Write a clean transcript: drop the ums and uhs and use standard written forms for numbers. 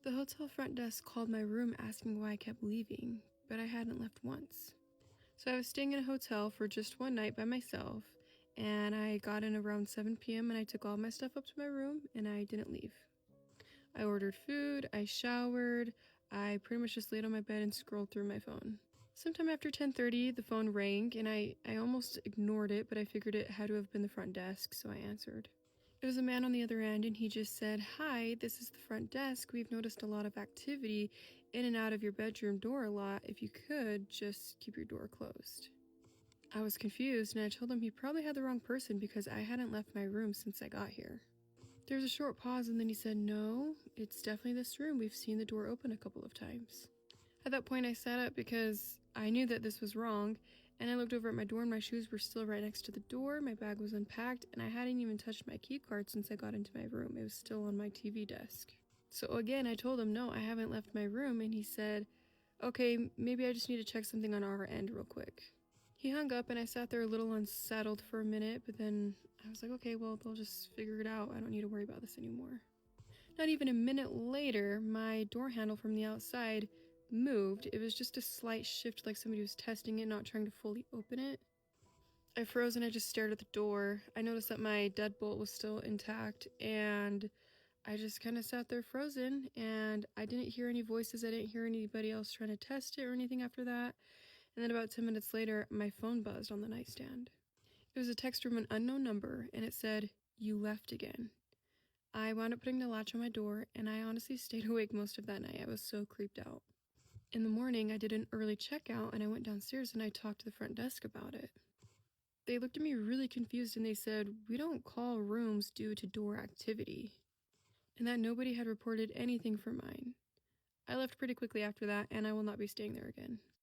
The hotel front desk called my room asking why I kept leaving, but I hadn't left once. So I was staying in a hotel for just one night by myself, and I got in around 7 p.m. and I took all my stuff up to my room and I didn't leave. I ordered food, I showered, I pretty much just laid on my bed and scrolled through my phone. Sometime after 10:30, the phone rang and I almost ignored it, but I figured it had to have been the front desk, so I answered. It was a man on the other end, and he just said, "Hi, this is the front desk. We've noticed a lot of activity in and out of your bedroom door a lot. If you could, just keep your door closed." I was confused, and I told him he probably had the wrong person because I hadn't left my room since I got here. There was a short pause, and then he said, "No, it's definitely this room. We've seen the door open a couple of times." At that point, I sat up because I knew that this was wrong, and I looked over at my door and my shoes were still right next to the door, my bag was unpacked, and I hadn't even touched my key card since I got into my room. It was still on my TV desk. So again, I told him, "No, I haven't left my room," and he said, "Okay, maybe I just need to check something on our end real quick." He hung up and I sat there a little unsettled for a minute, but then I was like, okay, well, they'll just figure it out. I don't need to worry about this anymore. Not even a minute later, my door handle from the outside moved. It was just a slight shift, like somebody was testing it, not trying to fully open it. I froze and I just stared at the door. I noticed that my deadbolt was still intact, and I just kind of sat there frozen, and I didn't hear any voices. I didn't hear anybody else trying to test it or anything after that. And then about 10 minutes later, my phone buzzed on the nightstand. It was a text from an unknown number, and it said, "You left again." I wound up putting the latch on my door, and I honestly stayed awake most of that night. I was so creeped out. In the morning, I did an early checkout, and I went downstairs and I talked to the front desk about it. They looked at me really confused and they said, "We don't call rooms due to door activity," and that nobody had reported anything for mine. I left pretty quickly after that, and I will not be staying there again.